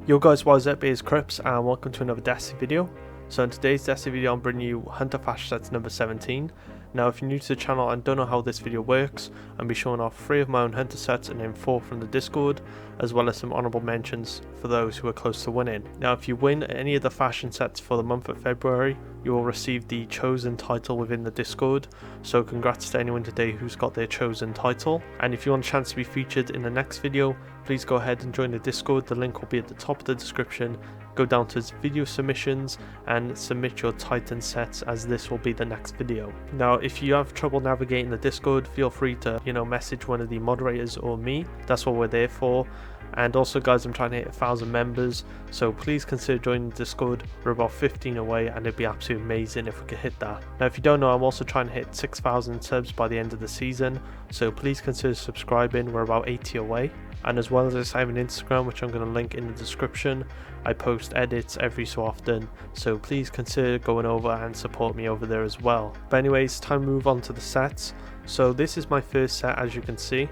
Yo guys, what is up? It is Crips and welcome to another Destiny video. So in today's Destiny video I'm bringing you Hunter Fashion Sets number 17. Now if you're new to the channel and don't know how this video works, I'll be showing off 3 of my own Hunter sets and then 4 from the Discord, as well as some honourable mentions for those who are close to winning. Now if you win any of the fashion sets for the month of February, you will receive the chosen title within the Discord, so congrats to anyone today who's got their chosen title. And if you want a chance to be featured in the next video, please go ahead and join the Discord. The link will be at the top of the description. Go down to video submissions and submit your Titan sets, as this will be the next video. Now if you have trouble navigating the Discord, feel free to message one of the moderators or me. That's what we're there for. And also guys, I'm trying to hit 1,000 members, so please consider joining the Discord. We're about 15 away and it'd be absolutely amazing if we could hit that. Now if you don't know, I'm also trying to hit 6,000 subs by the end of the season, so please consider subscribing. We're about 80 away. And as well as this, I have an Instagram which I'm going to link in the description. I post edits every so often, so please consider going over and support me over there as well. But anyways, time to move on to the sets. So this is my first set, as you can see.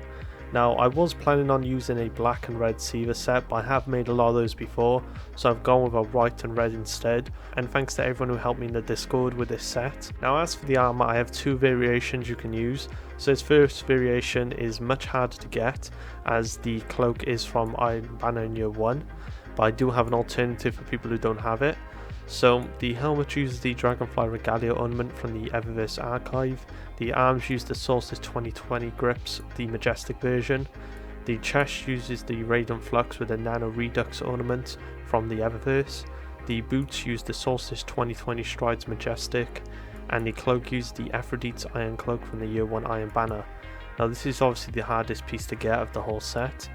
Now I was planning on using a black and red Siva set, but I have made a lot of those before, so I've gone with a white and red instead, and thanks to everyone who helped me in the Discord with this set. Now as for the armor, I have 2 variations you can use. So this first variation is much harder to get, as the cloak is from Iron Banner in year 1, but I do have an alternative for people who don't have it. So the helmet uses the Dragonfly regalia ornament from the Eververse archive. The arms use the Solstice 2020 grips, the Majestic version. The chest uses the Raiden flux with a Nano redux ornament from the Eververse. The boots use the Solstice 2020 strides Majestic. And the cloak uses the Efrideet's iron cloak from the year 1 Iron Banner. Now this is obviously the hardest piece to get of the whole set,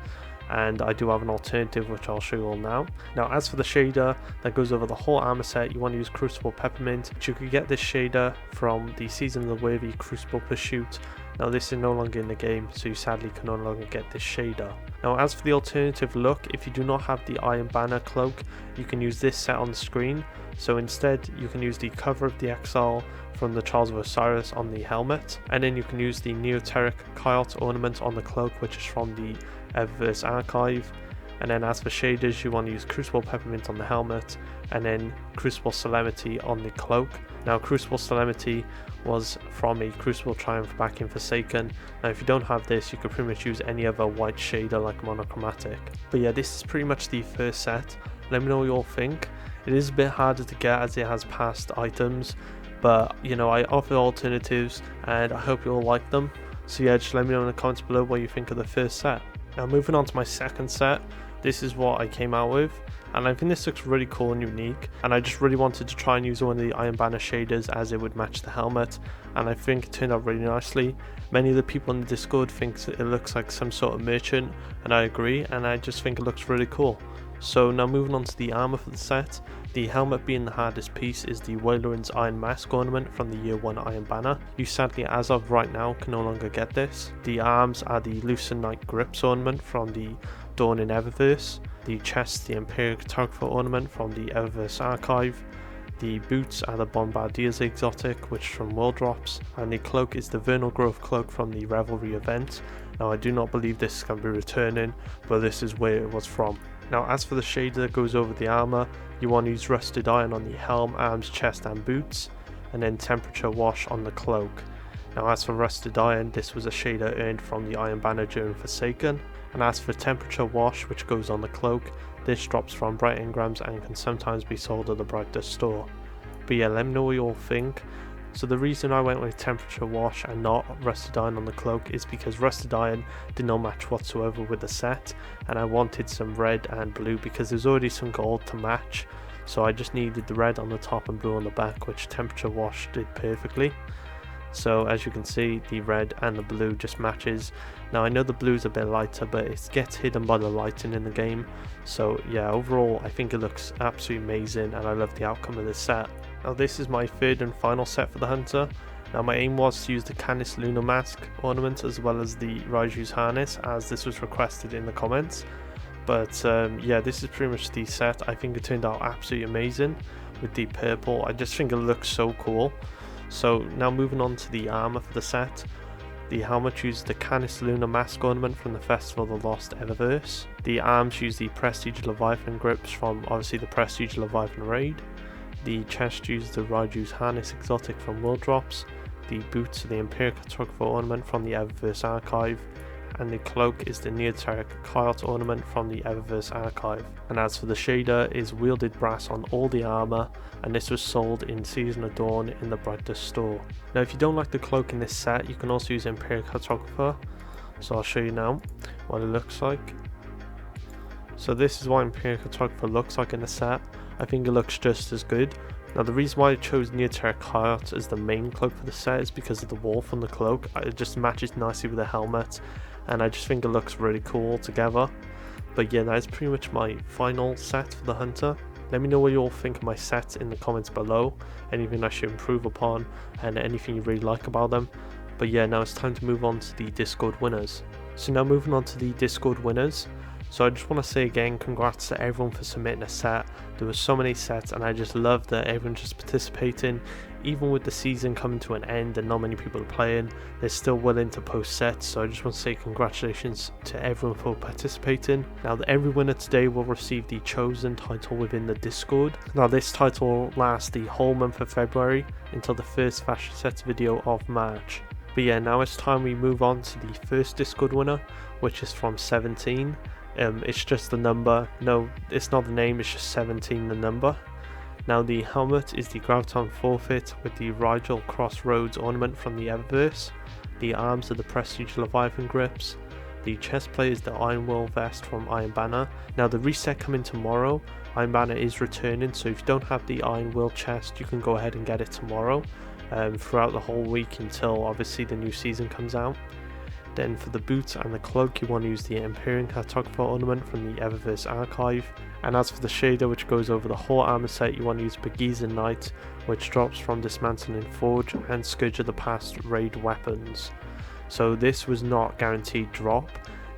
and I do have an alternative which I'll show you all now. Now as for the shader that goes over the whole armor set, you want to use Crucible Peppermint, but you could get this shader from the Season of the Worthy Crucible Pursuit. Now this is no longer in the game, so you sadly can no longer get this shader. Now as for the alternative look, if you do not have the Iron Banner cloak, you can use this set on the screen. So instead you can use the cover of the exile from the Trials of Osiris on the helmet, and then you can use the Neoteric kiyot ornament on the cloak, which is from the eververse archive. And then as for shaders, you want to use Crucible Peppermint on the helmet and then Crucible Solemnity on the cloak. Now Crucible Solemnity was from a Crucible Triumph back in Forsaken. Now if you don't have this, you could pretty much use any other white shader like monochromatic. But yeah, this is pretty much the first set. Let me know what you all think. It is a bit harder to get as it has past items, but I offer alternatives and I hope you all like them. So yeah, just let me know in the comments below what you think of the first set. Now moving on to my second set, this is what I came out with, and I think this looks really cool and unique, and I just really wanted to try and use one of the Iron Banner shaders as it would match the helmet, and I think it turned out really nicely. Many of the people in the Discord think it looks like some sort of merchant, and I agree, and I just think it looks really cool. So now moving on to the armor for the set. The helmet being the hardest piece is the Weyloran's Iron Mask ornament from the year 1 Iron Banner. You sadly as of right now can no longer get this. The arms are the Lucent Knight Grips ornament from the Dawn in Eververse. The chest, the Imperial Cartographer ornament from the Eververse archive. The boots are the Bombardier's exotic, which is from World Drops, and the cloak is the Vernal Growth cloak from the Revelry event. Now I do not believe this can be returning, but this is where it was from. Now as for the shader that goes over the armor, you want to use Rusted Iron on the helm, arms, chest and boots, and then Temperature Wash on the cloak. Now as for Rusted Iron, this was a shader earned from the Iron Banner during Forsaken, and as for Temperature Wash, which goes on the cloak, this drops from Bright Engrams and can sometimes be sold at the Bright Dust store. But yeah, let me know what you all think. So the reason I went with Temperature Wash and not Rusted Iron on the cloak is because Rusted Iron did not match whatsoever with the set, and I wanted some red and blue because there's already some gold to match, so I just needed the red on the top and blue on the back, which Temperature Wash did perfectly. So as you can see, the red and the blue just matches. Now I know the blue is a bit lighter, but it gets hidden by the lighting in the game. So yeah, overall I think it looks absolutely amazing and I love the outcome of this set. Now this is my third and final set for the Hunter. Now my aim was to use the Canis Lunar Mask ornament as well as the Raiju's harness, as this was requested in the comments. But yeah, this is pretty much the set. I think it turned out absolutely amazing with the purple. I just think it looks so cool. So now moving on to the armor for the set. The helmet uses the Canis Lunar Mask ornament from the Festival of the Lost Eververse. The arms use the Prestige Leviathan grips from obviously the Prestige Leviathan raid. The chest uses the Raiju's Harness exotic from World Drops. The boots are the Imperial Cartographer ornament from the Eververse archive. And the cloak is the Neoteric kiyot ornament from the Eververse archive. And as for the shader, is wielded brass on all the armor, and this was sold in Season of Dawn in the Brightest store. Now if you don't like the cloak in this set, you can also use Imperial Cartographer, so I'll show you now what it looks like. So this is what Imperial Cartographer looks like in the set. I think it looks just as good. Now the reason why I chose Neoteric kiyot as the main cloak for the set is because of the wolf on the cloak. It just matches nicely with the helmet, and I just think it looks really cool together. But yeah, that is pretty much my final set for the hunter. Let me know what you all think of my sets in the comments below, anything I should improve upon, and anything you really like about them. But yeah, now it's time to move on to the Discord winners. So now moving on to the Discord winners. So I just want to say again, congrats to everyone for submitting a set. There were so many sets, and I just love that everyone's just participating. Even with the season coming to an end and not many people are playing, they're still willing to post sets. So I just want to say congratulations to everyone for participating. Now every winner today will receive the chosen title within the Discord. Now this title will last the whole month of February until the first fashion sets video of March. But yeah, now it's time we move on to the first Discord winner, which is from 17. It's just the number. No, it's not the name, it's just 17 the number. Now the helmet is the Graviton forfeit with the Rigel Crossroads ornament from the Eververse. The arms are the Prestige Leviathan grips. The chest plate is the Iron Will vest from Iron Banner. Now the reset coming tomorrow. Iron Banner is returning, so if you don't have the Iron Will chest, you can go ahead and get it tomorrow, throughout the whole week until obviously the new season comes out. Then for the boots and the cloak, you want to use the Imperial Cartographer ornament from the Eververse archive. And as for the shader, which goes over the whole armor set, you want to use Begeezer Knight, which drops from Dismantling Forge and Scourge of the Past raid weapons. So this was not guaranteed drop,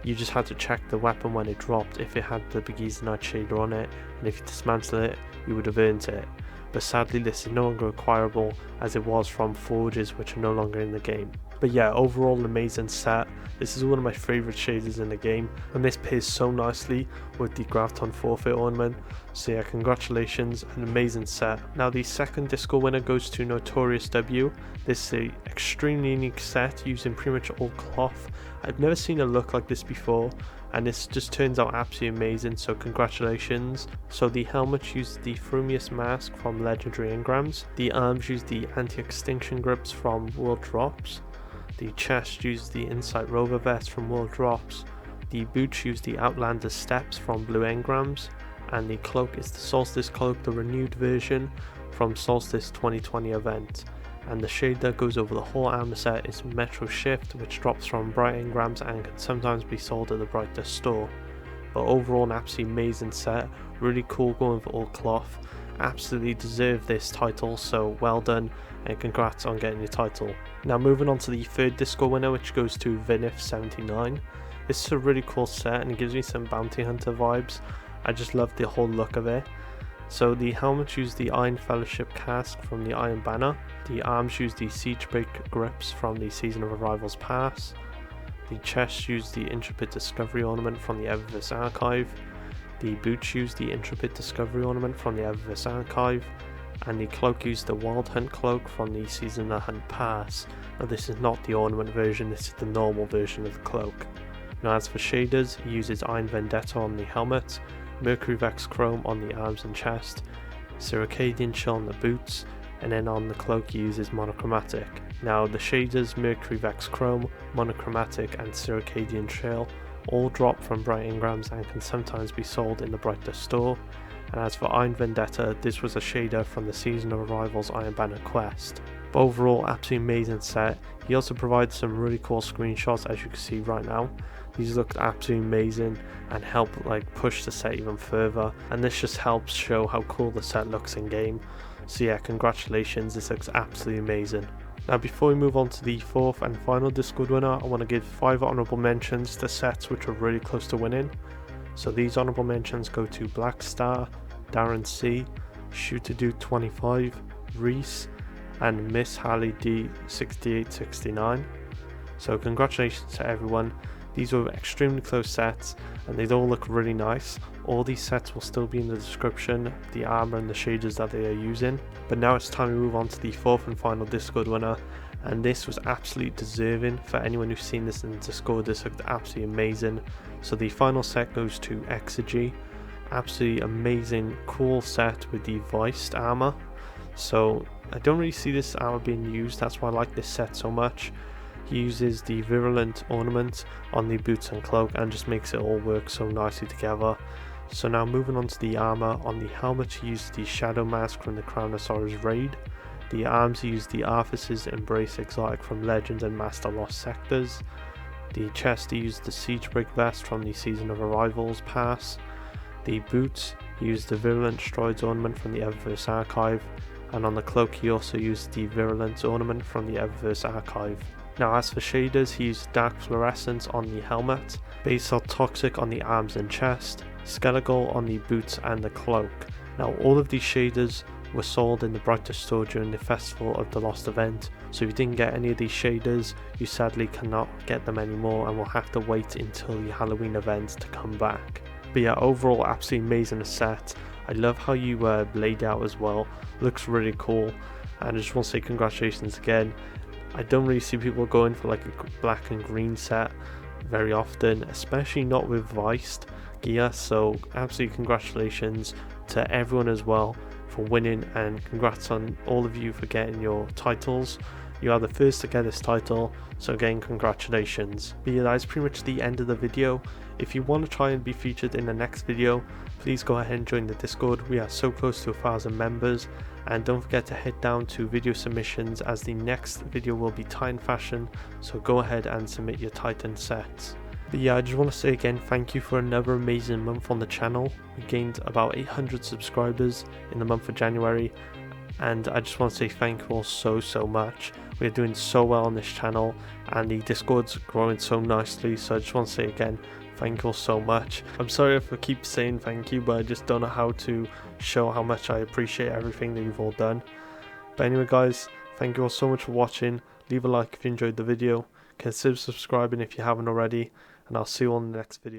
you just had to check the weapon when it dropped if it had the Begeezer Knight shader on it, and if you dismantle it, you would have earned it. But sadly this is no longer acquirable, as it was from forges which are no longer in the game. But yeah, overall an amazing set. This is one of my favourite shaders in the game, and this pairs so nicely with the Graviton forfeit ornament. So yeah, congratulations, an amazing set. Now the second Discord winner goes to Notorious W. This is an extremely unique set using pretty much all cloth. I've never seen a look like this before, and this just turns out absolutely amazing, so congratulations. So the helmet used the Frumious mask from Legendary Engrams. The arms use the Anti-Extinction grips from World Drops. The chest used the Insight Rover vest from World Drops. The boots used the Outlander steps from Blue Engrams. And the cloak is the Solstice cloak, the renewed version from Solstice 2020 event. And the shade that goes over the whole armor set is Metro Shift, which drops from Bright Engrams and can sometimes be sold at the Brightest store. But overall an absolutely amazing set, really cool going for all cloth. Absolutely deserve this title, so well done and congrats on getting your title. Now moving on to the third Discord winner, which goes to Vinif79. This is a really cool set and it gives me some Bounty Hunter vibes. I just love the whole look of it. So the helmet used the Iron Fellowship cask from the Iron Banner. The arms used the Siegebreak grips from the Season of Arrival's Pass. The chest used the Intrepid Discovery ornament from the Eververse archive. The boots used the Intrepid Discovery ornament from the Eververse archive. And the cloak used the Wild Hunt cloak from the Season of the Hunt Pass. Now this is not the ornament version, this is the normal version of the cloak. Now as for shaders, he uses Iron Vendetta on the helmet, Mercury Vex Chrome on the arms and chest, Circadian Chill on the boots, and then on the cloak he uses Monochromatic. Now the shaders Mercury Vex Chrome, Monochromatic and Circadian Chill all drop from Bright Engrams and can sometimes be sold in the Brightest store. And as for Iron Vendetta, this was a shader from the Season of Arrival's Iron Banner quest. But overall, absolutely amazing set. He also provides some really cool screenshots, as you can see right now. These look absolutely amazing and help push the set even further, and this just helps show how cool the set looks in game. So yeah, congratulations, this looks absolutely amazing. Now before we move on to the fourth and final Discord winner, I want to give 5 honourable mentions to sets which are really close to winning. So these honourable mentions go to Black Star, Darren C, Shooter Dude 25, Reese, and Miss Harley D 6869. So congratulations to everyone. These were extremely close sets and they all look really nice. All these sets will still be in the description, the armor and the shaders that they are using. But now it's time to move on to the fourth and final Discord winner, and this was absolutely deserving. For anyone who's seen this in the Discord, this looked absolutely amazing. So the final set goes to Exile. Absolutely amazing, cool set with the voiced armor. So I don't really see this armor being used, that's why I like this set so much. He uses the virulent ornament on the boots and cloak and just makes it all work so nicely together. So now moving on to the armor. On the helmet he used the shadow mask from the Crown of Sorrow's raid. The arms he used the Artificer's Embrace exotic from Legends and Master Lost sectors. The chest he used the Siegebreak vest from the Season of Arrivals pass. The boots he used the virulent Stroids ornament from the Eververse archive, and on the cloak he also used the virulent ornament from the Eververse archive. Now as for shaders, he used dark fluorescence on the helmet, basal toxic on the arms and chest, skeletal on the boots and the cloak. Now all of these shaders were sold in the brightest store during the Festival of the Lost event, so if you didn't get any of these shaders, you sadly cannot get them anymore and will have to wait until the Halloween event to come back. But yeah, overall absolutely amazing set. I love how you laid out as well, looks really cool, and I just want to say congratulations again. I don't really see people going for like a black and green set very often, especially not with Viced gear, so absolutely congratulations to everyone as well for winning, and congrats on all of you for getting your titles. You are the first to get this title, so again congratulations. But yeah, that is pretty much the end of the video. If you want to try and be featured in the next video, please go ahead and join the Discord. We are so close to 1,000 members, and don't forget to head down to video submissions as the next video will be Titan fashion, so go ahead and submit your Titan sets. But yeah, I just want to say again thank you for another amazing month on the channel. We gained about 800 subscribers in the month of January, and I just want to say thank you all so much. We're doing so well on this channel and the Discord's growing so nicely, so I just want to say again thank you all so much. I'm sorry if I keep saying thank you, but I just don't know how to show how much I appreciate everything that you've all done. But anyway guys, thank you all so much for watching. Leave a like if you enjoyed the video, consider subscribing if you haven't already, and I'll see you on the next video.